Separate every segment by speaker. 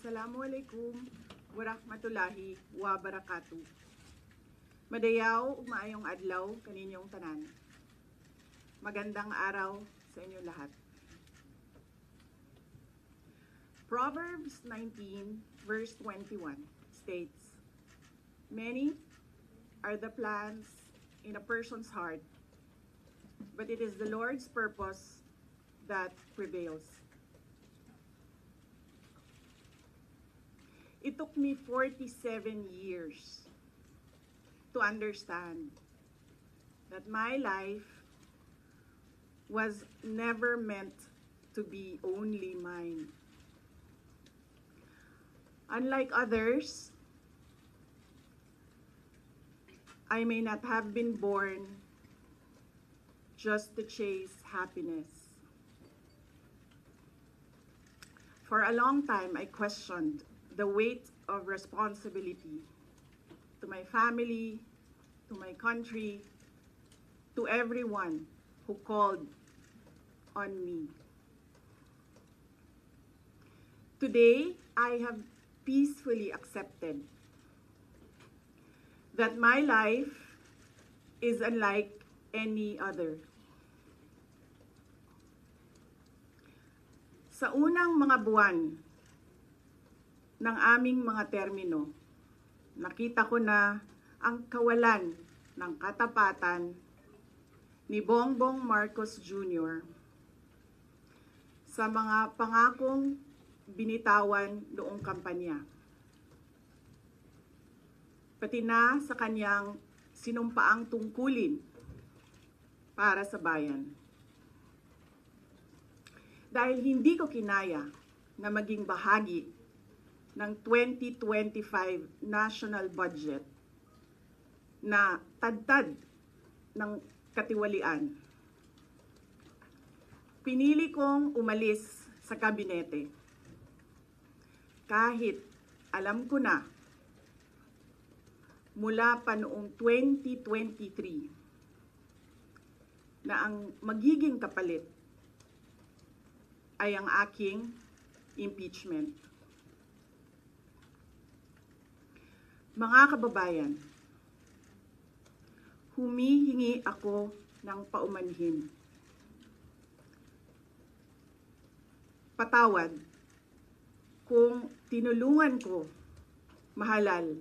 Speaker 1: Assalamualaikum warahmatullahi wabarakatuh. Madayaw ug maayong adlaw kaninyong tanan. Magandang araw sa inyo lahat. Proverbs 19 verse 21 states, "Many are the plans in a person's heart, but it is the Lord's purpose that prevails." It took me 47 years to understand that my life was never meant to be only mine. Unlike others, I may not have been born just to chase happiness. For a long time, I questioned the weight of responsibility to my family, to my country, to everyone who called on me. Today, I have peacefully accepted that my life is unlike any other. Sa unang mga buwan ng aming mga termino, nakita ko na ang kawalan ng katapatan ni Bongbong Marcos Jr. sa mga pangakong binitawan noong kampanya, pati na sa kanyang sinumpaang tungkulin para sa bayan. Dahil hindi ko kinaya na maging bahagi ng 2025 national budget na tadtad ng katiwalian, pinili kong umalis sa kabinete kahit alam ko na mula pa noong 2023 na ang magiging kapalit ay ang aking impeachment. Mga kababayan, humihingi ako ng paumanhin. Patawad kung tinulungan ko mahalal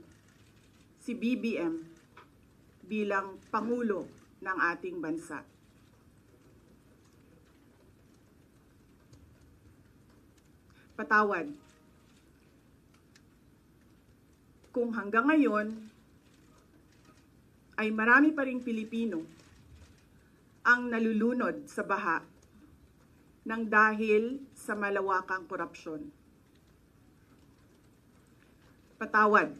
Speaker 1: si BBM bilang Pangulo ng ating bansa. Patawad kung hanggang ngayon ay marami pa ring Pilipino ang nalulunod sa baha ng dahil sa malawakang korupsyon. Patawad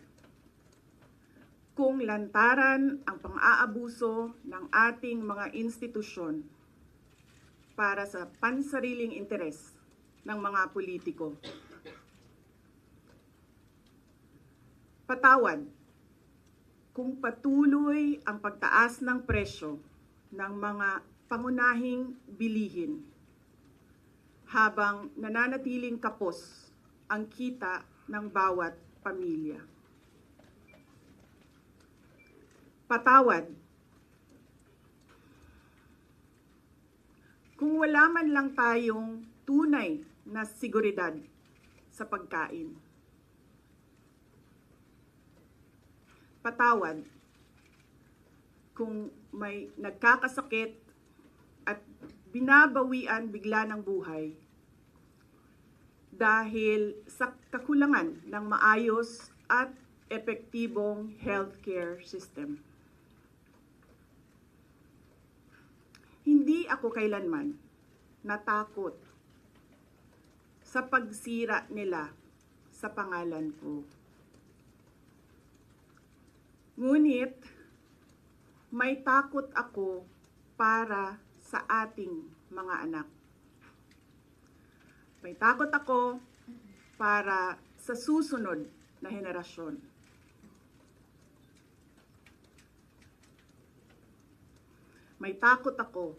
Speaker 1: kung lantaran ang pang-aabuso ng ating mga institusyon para sa pansariling interes ng mga politiko. Patawad kung patuloy ang pagtaas ng presyo ng mga pangunahing bilihin habang nananatiling kapos ang kita ng bawat pamilya. Patawad kung wala man lang tayong tunay na seguridad sa pagkain. Patawad kung may nagkakasakit at binabawian bigla ng buhay dahil sa kakulangan ng maayos at epektibong healthcare system. Hindi ako kailanman natakot sa pagsira nila sa pangalan ko. Ngunit, may takot ako para sa ating mga anak. May takot ako para sa susunod na henerasyon. May takot ako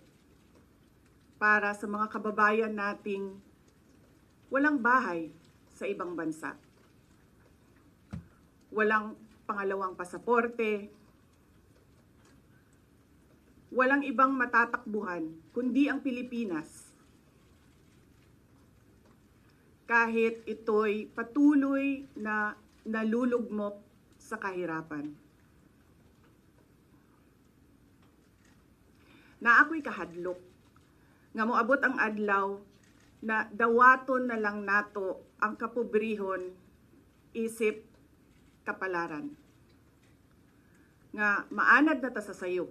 Speaker 1: para sa mga kababayan nating walang bahay sa ibang bansa. walang pangalawang pasaporte, walang ibang matatakbuhan kundi ang Pilipinas. Kahit ito'y patuloy na nalulugmok sa kahirapan. Na ako'y kahadlok, nga moabot ang adlaw na dawaton na lang nato ang kapobrihon isip kapalaran. Nga maanad na ta sa sayop,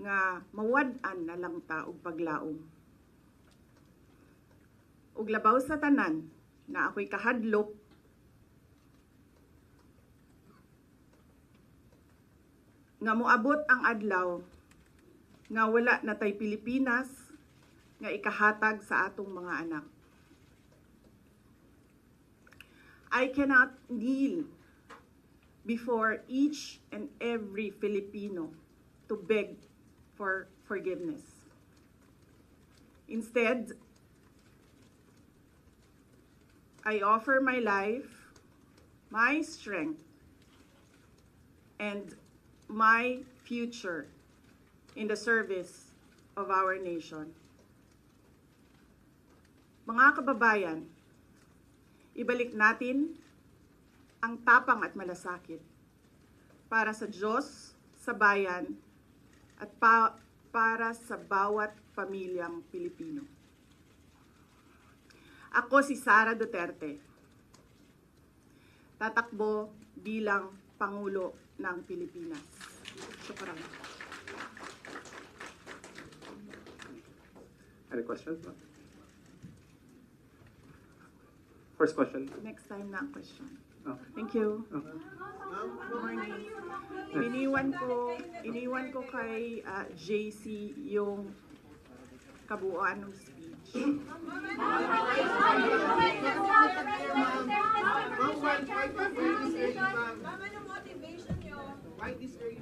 Speaker 1: nga mawad-an na lang ta og paglaom. Ug labaw sa tanan na ako'y kahadlok, nga moabot ang adlaw nga wala na tay Pilipinas nga ikahatag sa atong mga anak. I cannot kneel before each and every Filipino to beg for forgiveness. Instead, I offer my life, my strength, and my future in the service of our nation. Mga kababayan, ibalik natin ang tapang at malasakit para sa Diyos, sa bayan, at para sa bawat pamilyang Pilipino. Ako si Sara Duterte, tatakbo bilang Pangulo ng Pilipinas. Shukran.
Speaker 2: Any questions? First question.
Speaker 1: Next time na ang question.
Speaker 2: Oh.
Speaker 1: Thank you.
Speaker 2: Oh.
Speaker 1: Morning. Iniwan ko kay JC yung kabuuan ng speech.
Speaker 3: Why this area?